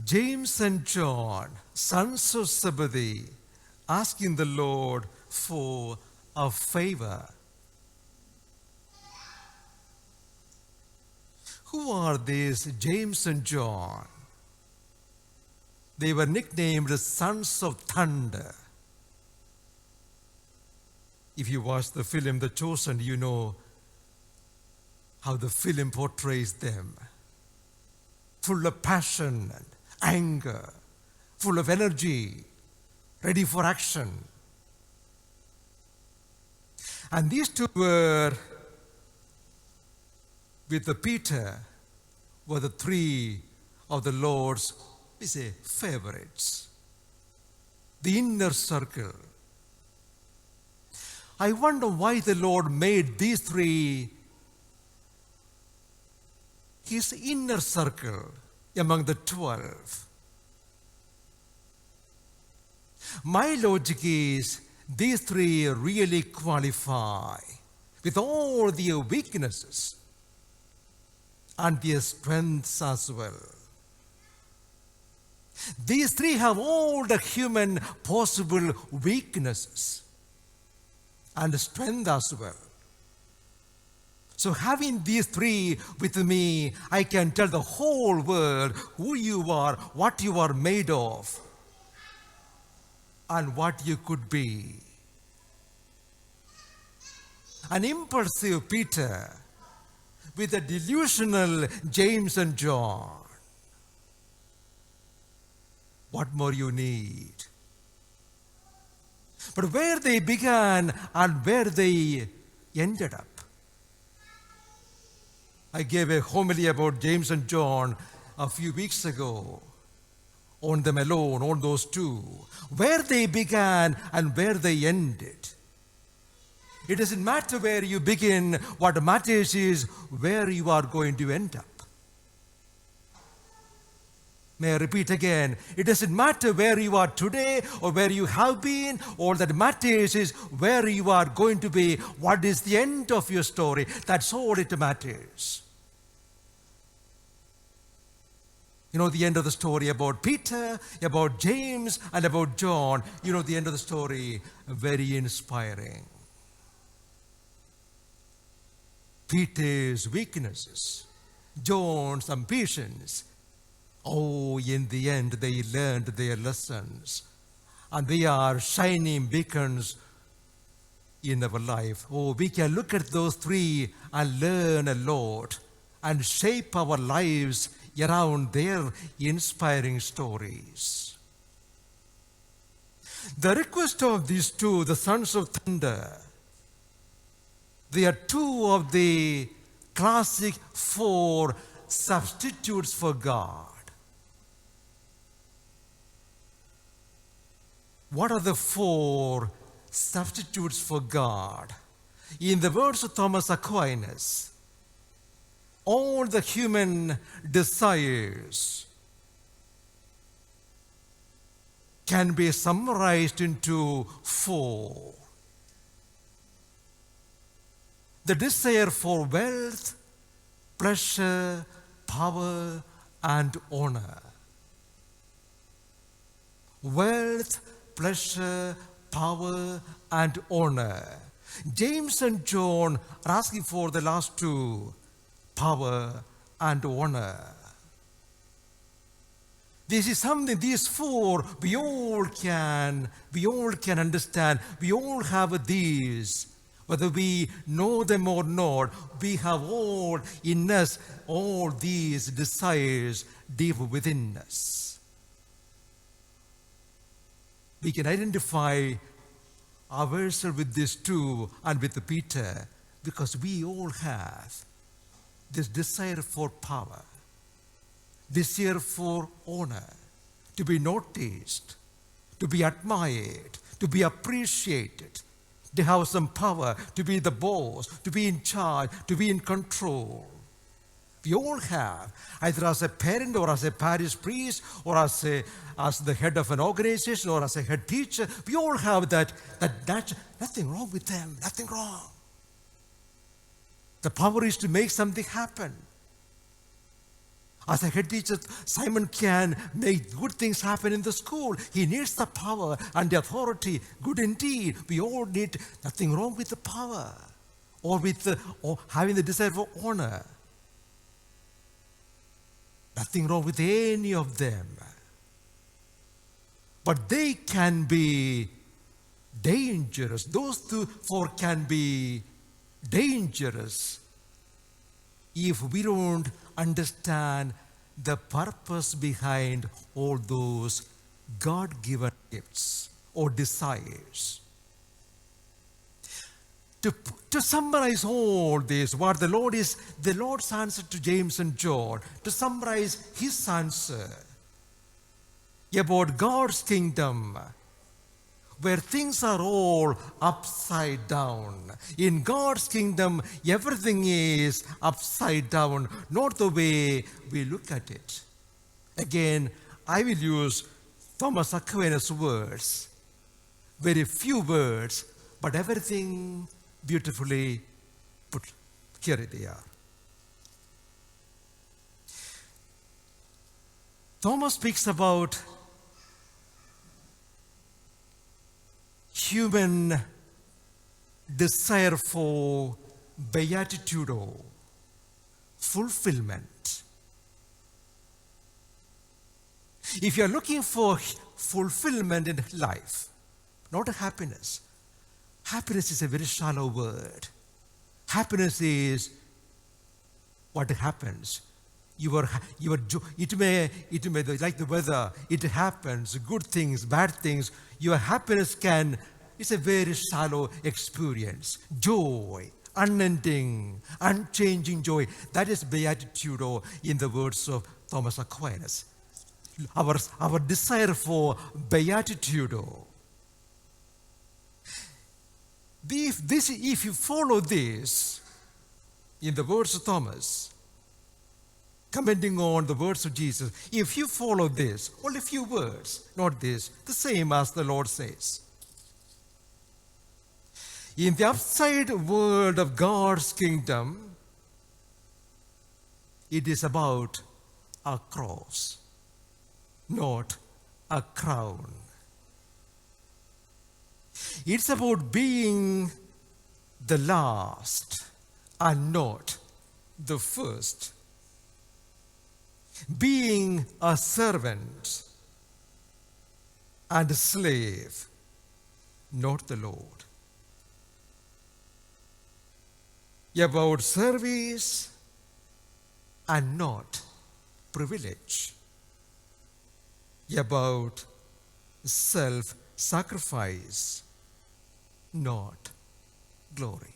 James and John, sons of Zebedee, asking the Lord for a favor. Who are these James and John? They were nicknamed sons of thunder. If you watch the film The Chosen, you know how the film portrays them. Full of passion and anger, full of energy, ready for action. And these two were, with the Peter, were the three of the Lord's, we say, favorites. The inner circle. I wonder why the Lord made these three his inner circle among the 12. My logic is these three really qualify with all their weaknesses and their strengths as well. These three have all the human possible weaknesses and strength as well. So having these three with me, I can tell the whole world who you are, what you are made of, and what you could be. An impulsive Peter with a delusional James and John. What more you need? But where they began and where they ended up. I gave a homily about James and John a few weeks ago. On them alone, on those two. Where they began and where they ended. It doesn't matter where you begin. What matters is where you are going to end up. May I repeat again? It doesn't matter where you are today or where you have been. All that matters is where you are going to be. What is the end of your story? That's all it matters. You know the end of the story about Peter, about James, and about John. You know the end of the story, very inspiring. Peter's weaknesses, John's ambitions. Oh, in the end, they learned their lessons. And they are shining beacons in our life. Oh, we can look at those three and learn a lot and shape our lives around their inspiring stories. The request of these two, the sons of thunder, they are two of the classic 4 substitutes for God. What are the 4 substitutes for God? In the words of Thomas Aquinas, all the human desires can be summarized into 4. The desire for wealth, pleasure, power, and honor. Wealth, pleasure, power, and honor. James and John are asking for the last 2, power and honor. This is something, these 4, we all can understand. We all have these. Whether we know them or not, we have all in us, all these desires deep within us. We can identify ourselves with these 2 and with Peter because we all have this desire for power, desire for honor, to be noticed, to be admired, to be appreciated, to have some power, to be the boss, to be in charge, to be in control. We all have, either as a parent or as a parish priest or as the head of an organization or as a head teacher, we all have that nothing wrong with them, nothing wrong. The power is to make something happen. As a head teacher, Simon can make good things happen in the school. He needs the power and the authority. Good indeed. We all need, nothing wrong with the power or or having the desire for honor. Nothing wrong with any of them. But they can be dangerous. Those four can be dangerous if we don't understand the purpose behind all those God-given gifts or desires. To summarize all this, what the Lord's answer to James and John, to summarize his answer about God's kingdom, where things are all upside down. In God's kingdom, everything is upside down, not the way we look at it. Again, I will use Thomas Aquinas' words, very few words, but everything beautifully put. Here they are. Thomas speaks about human desire for beatitudo, fulfillment. If you are looking for fulfillment in life, not happiness. Happiness is a very shallow word. Happiness is what happens. It may like the weather. It happens. Good things, bad things. Your happiness it's a very shallow experience. Joy, unending, unchanging joy. That is beatitudo in the words of Thomas Aquinas. Our desire for beatitudo. If you follow this, in the words of Thomas, commenting on the words of Jesus, if you follow this, only a few words, not this, the same as the Lord says. In the upside world of God's kingdom, it is about a cross, not a crown. It's about being the last and not the first. Being a servant and a slave, not the Lord. About service and not privilege. About self-sacrifice, not glory.